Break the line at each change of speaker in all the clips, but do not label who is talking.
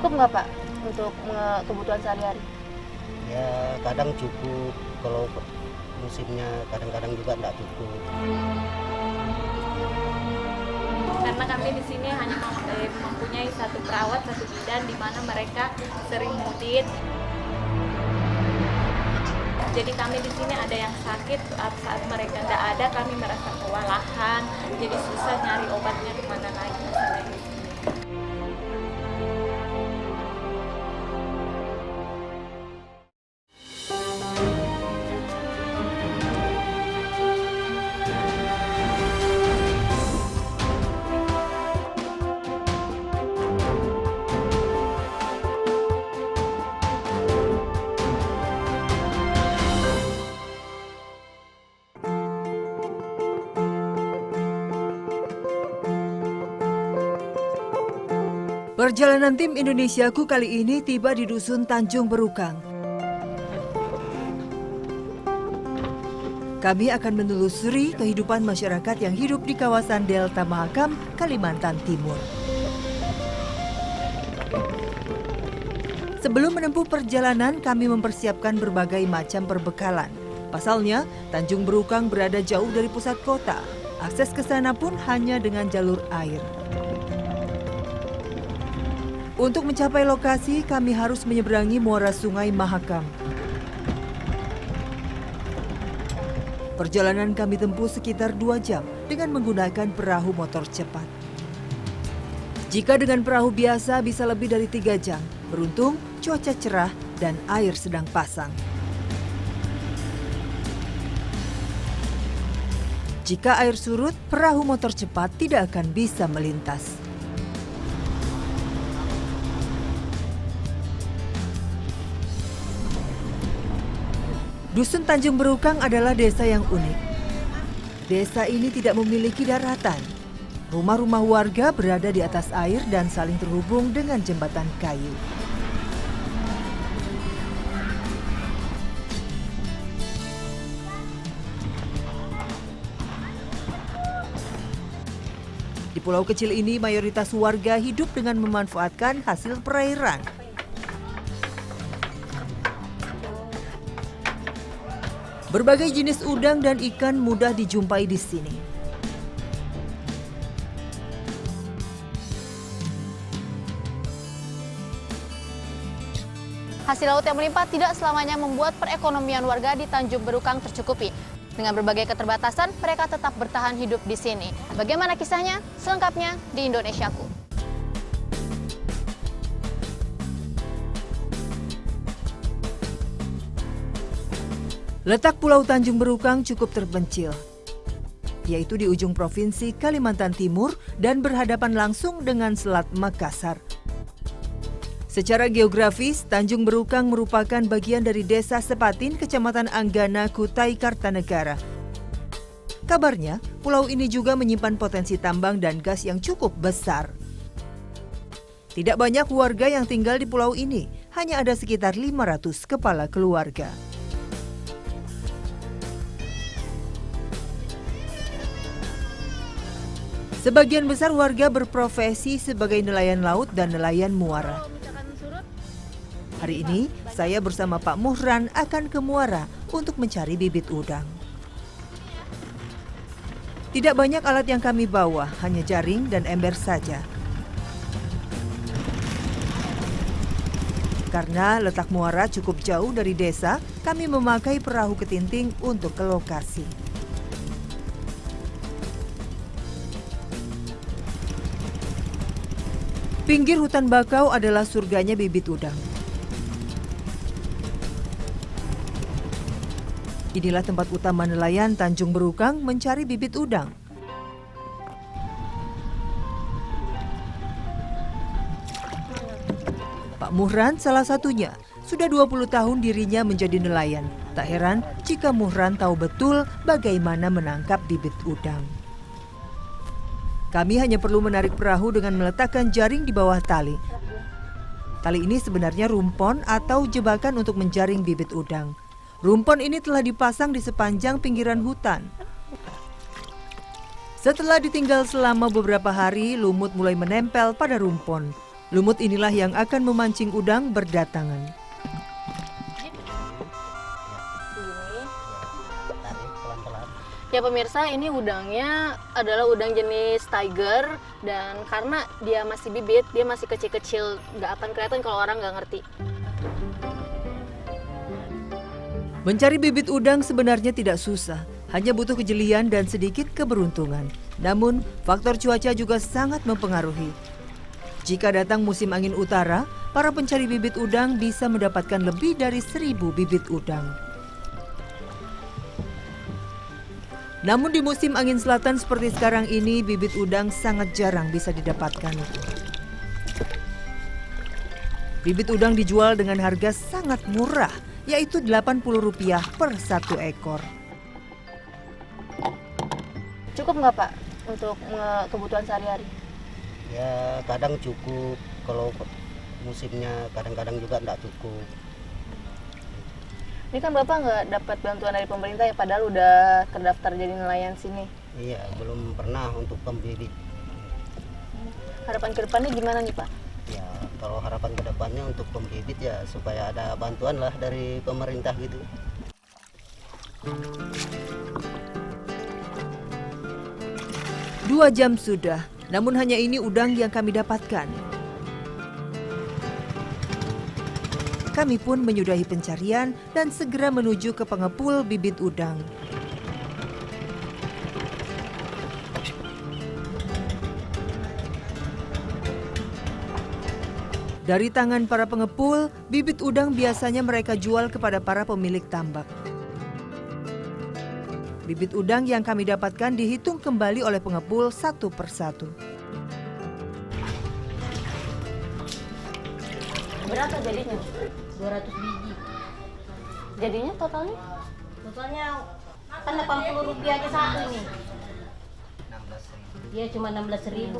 Cukup nggak Pak untuk kebutuhan sehari-hari?
Ya kadang cukup, kalau musimnya kadang-kadang juga nggak cukup.
Karena kami di sini hanya mempunyai satu perawat, satu bidan di mana mereka sering mudik. Jadi kami di sini ada yang sakit, saat mereka nggak ada kami merasa kewalahan, jadi susah nyari obatnya kemana lagi misalnya di sini.
Perjalanan tim Indonesiaku kali ini tiba di Dusun Tanjung Berukang. Kami akan menelusuri kehidupan masyarakat yang hidup di kawasan Delta Mahakam, Kalimantan Timur. Sebelum menempuh perjalanan, kami mempersiapkan berbagai macam perbekalan. Pasalnya, Tanjung Berukang berada jauh dari pusat kota. Akses ke sana pun hanya dengan jalur air. Untuk mencapai lokasi, kami harus menyeberangi muara Sungai Mahakam. Perjalanan kami tempuh sekitar 2 jam dengan menggunakan perahu motor cepat. Jika dengan perahu biasa bisa lebih dari 3 jam, beruntung cuaca cerah dan air sedang pasang. Jika air surut, perahu motor cepat tidak akan bisa melintas. Dusun Tanjung Berukang adalah desa yang unik. Desa ini tidak memiliki daratan. Rumah-rumah warga berada di atas air dan saling terhubung dengan jembatan kayu. Di pulau kecil ini, mayoritas warga hidup dengan memanfaatkan hasil perairan. Berbagai jenis udang dan ikan mudah dijumpai di sini.
Hasil laut yang melimpah tidak selamanya membuat perekonomian warga di Tanjung Berukang tercukupi. Dengan berbagai keterbatasan, mereka tetap bertahan hidup di sini. Bagaimana kisahnya? Selengkapnya di Indonesiaku.
Letak Pulau Tanjung Berukang cukup terpencil, yaitu di ujung provinsi Kalimantan Timur dan berhadapan langsung dengan Selat Makassar. Secara geografis, Tanjung Berukang merupakan bagian dari Desa Sepatin, Kecamatan Anggana, Kutai Kartanegara. Kabarnya, pulau ini juga menyimpan potensi tambang dan gas yang cukup besar. Tidak banyak warga yang tinggal di pulau ini, hanya ada sekitar 500 kepala keluarga. Sebagian besar warga berprofesi sebagai nelayan laut dan nelayan muara. Hari ini, saya bersama Pak Muhran akan ke muara untuk mencari bibit udang. Tidak banyak alat yang kami bawa, hanya jaring dan ember saja. Karena letak muara cukup jauh dari desa, kami memakai perahu ketinting untuk ke lokasi. Pinggir hutan bakau adalah surganya bibit udang. Inilah tempat utama nelayan Tanjung Berukang mencari bibit udang. Pak Muhran salah satunya. Sudah 20 tahun dirinya menjadi nelayan. Tak heran jika Muhran tahu betul bagaimana menangkap bibit udang. Kami hanya perlu menarik perahu dengan meletakkan jaring di bawah tali. Tali ini sebenarnya rumpon atau jebakan untuk menjaring bibit udang. Rumpon ini telah dipasang di sepanjang pinggiran hutan. Setelah ditinggal selama beberapa hari, lumut mulai menempel pada rumpon. Lumut inilah yang akan memancing udang berdatangan.
Tarik pelan-pelan.
Ya pemirsa, ini udangnya adalah udang jenis tiger, dan karena dia masih bibit, dia masih kecil-kecil, nggak akan kelihatan kalau orang nggak ngerti.
Mencari bibit udang sebenarnya tidak susah, hanya butuh kejelian dan sedikit keberuntungan. Namun, faktor cuaca juga sangat mempengaruhi. Jika datang musim angin utara, para pencari bibit udang bisa mendapatkan lebih dari 1.000 bibit udang. Namun di musim angin selatan seperti sekarang ini, bibit udang sangat jarang bisa didapatkan. Bibit udang dijual dengan harga sangat murah, yaitu Rp80 per 1 ekor.
Cukup nggak Pak untuk kebutuhan sehari-hari?
Ya kadang cukup, kalau musimnya kadang-kadang juga enggak cukup.
Ini kan Bapak nggak dapat bantuan dari pemerintah ya, padahal udah terdaftar jadi nelayan sini.
Iya, belum pernah untuk pembibit.
Harapan ke depannya gimana nih Pak?
Ya kalau harapan ke depannya untuk pembibit ya supaya ada bantuan lah dari pemerintah gitu.
2 jam sudah, namun hanya ini udang yang kami dapatkan. Kami pun menyudahi pencarian dan segera menuju ke pengepul bibit udang. Dari tangan para pengepul, bibit udang biasanya mereka jual kepada para pemilik tambak. Bibit udang yang kami dapatkan dihitung kembali oleh pengepul satu persatu.
Berapa jadinya?
200 biji.
Jadinya totalnya?
Totalnya kan Rp80 aja satu ini.
16.000.
Dia cuma 16.000.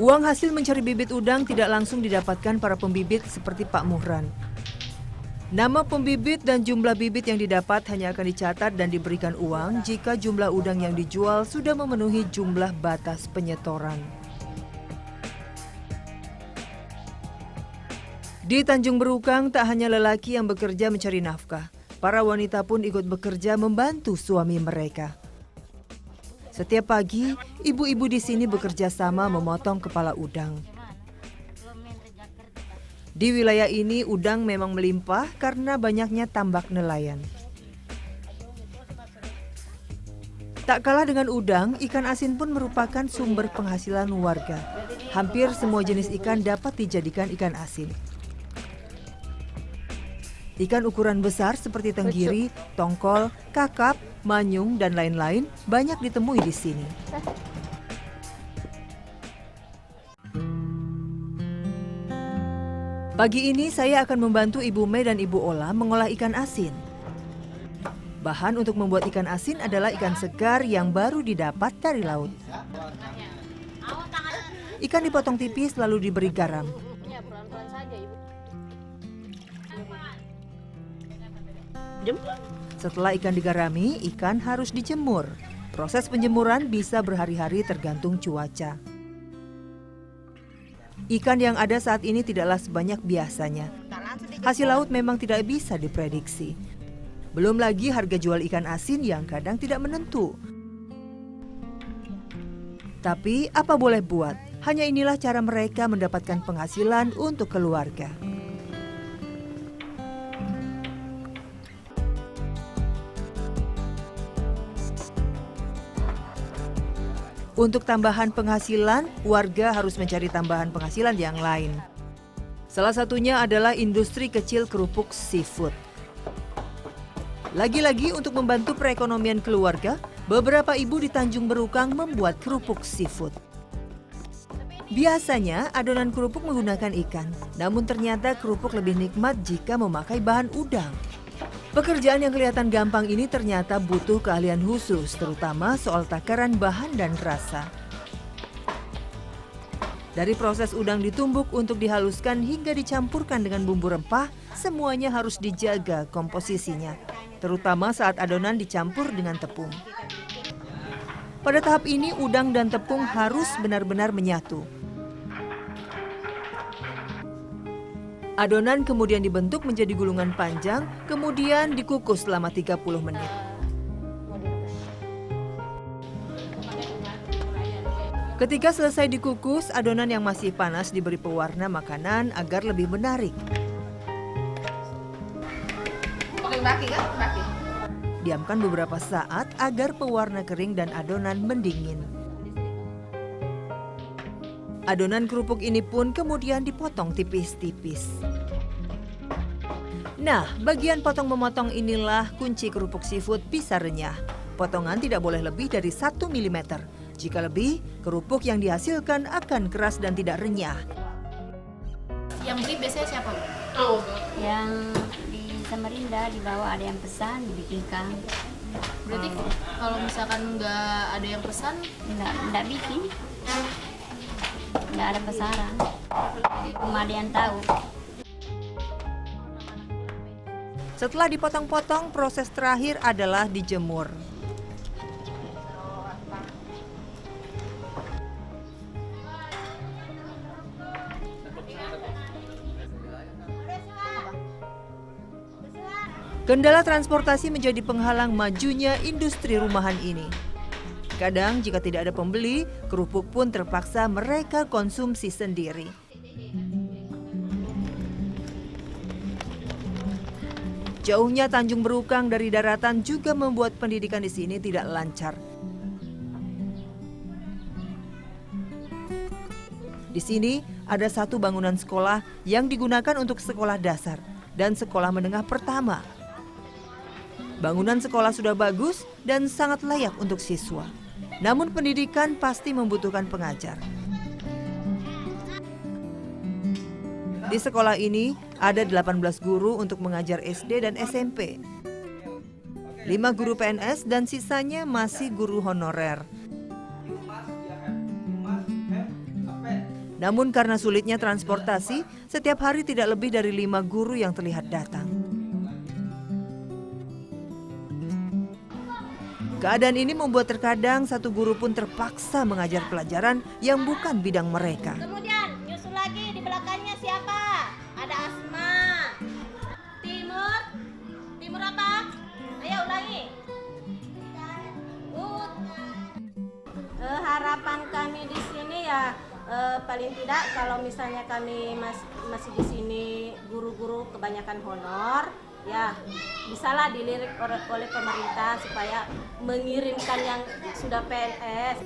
Uang hasil mencari bibit udang tidak langsung didapatkan para pembibit seperti Pak Muhran. Nama pembibit dan jumlah bibit yang didapat hanya akan dicatat dan diberikan uang jika jumlah udang yang dijual sudah memenuhi jumlah batas penyetoran. Di Tanjung Berukang tak hanya lelaki yang bekerja mencari nafkah, para wanita pun ikut bekerja membantu suami mereka. Setiap pagi, ibu-ibu di sini bekerja sama memotong kepala udang. Di wilayah ini udang memang melimpah karena banyaknya tambak nelayan. Tak kalah dengan udang, ikan asin pun merupakan sumber penghasilan warga. Hampir semua jenis ikan dapat dijadikan ikan asin. Ikan ukuran besar seperti tenggiri, tongkol, kakap, manyung, dan lain-lain banyak ditemui di sini. Pagi ini saya akan membantu Ibu Mei dan Ibu Ola mengolah ikan asin. Bahan untuk membuat ikan asin adalah ikan segar yang baru didapat dari laut. Ikan dipotong tipis lalu diberi garam.
Ya, pelan-pelan saja Ibu.
Setelah ikan digarami, ikan harus dijemur. Proses penjemuran bisa berhari-hari tergantung cuaca. Ikan yang ada saat ini tidaklah sebanyak biasanya. Hasil laut memang tidak bisa diprediksi. Belum lagi harga jual ikan asin yang kadang tidak menentu. Tapi apa boleh buat, hanya inilah cara mereka mendapatkan penghasilan untuk keluarga. Untuk tambahan penghasilan, warga harus mencari tambahan penghasilan yang lain. Salah satunya adalah industri kecil kerupuk seafood. Lagi-lagi untuk membantu perekonomian keluarga, beberapa ibu di Tanjung Berukang membuat kerupuk seafood. Biasanya adonan kerupuk menggunakan ikan, namun ternyata kerupuk lebih nikmat jika memakai bahan udang. Pekerjaan yang kelihatan gampang ini ternyata butuh keahlian khusus, terutama soal takaran bahan dan rasa. Dari proses udang ditumbuk untuk dihaluskan hingga dicampurkan dengan bumbu rempah, semuanya harus dijaga komposisinya, terutama saat adonan dicampur dengan tepung. Pada tahap ini udang dan tepung harus benar-benar menyatu. Adonan kemudian dibentuk menjadi gulungan panjang, kemudian dikukus selama 30 menit. Ketika selesai dikukus, adonan yang masih panas diberi pewarna makanan agar lebih menarik. Diamkan beberapa saat agar pewarna kering dan adonan mendingin. Adonan kerupuk ini pun kemudian dipotong tipis-tipis. Nah, bagian potong memotong inilah kunci kerupuk seafood bisa renyah. Potongan tidak boleh lebih dari 1 mm. Jika lebih, kerupuk yang dihasilkan akan keras dan tidak renyah.
Yang beli biasanya siapa, Bu?
Yang di Samarinda di bawah ada yang pesan dibikinkan.
Berarti kalau misalkan nggak ada yang pesan,
Enggak bikin. Enggak ada pasaran. Cuma ada yang tahu.
Setelah dipotong-potong, proses terakhir adalah dijemur. Kendala transportasi menjadi penghalang majunya industri rumahan ini. Kadang jika tidak ada pembeli, kerupuk pun terpaksa mereka konsumsi sendiri. Jauhnya Tanjung Berukang dari daratan juga membuat pendidikan di sini tidak lancar. Di sini ada satu bangunan sekolah yang digunakan untuk sekolah dasar dan sekolah menengah pertama. Bangunan sekolah sudah bagus dan sangat layak untuk siswa. Namun pendidikan pasti membutuhkan pengajar. Di sekolah ini ada 18 guru untuk mengajar SD dan SMP. 5 guru PNS dan sisanya masih guru honorer. Namun karena sulitnya transportasi, setiap hari tidak lebih dari 5 guru yang terlihat datang. Keadaan ini membuat terkadang satu guru pun terpaksa mengajar pelajaran yang bukan bidang mereka.
Kemudian nyusul lagi di belakangnya siapa? Ada Asma. Timur apa? Ayo ulangi. Harapan kami di sini ya paling tidak kalau misalnya kami masih di sini guru-guru kebanyakan honor, ya bisalah dilirik oleh pemerintah supaya mengirimkan yang sudah PNS.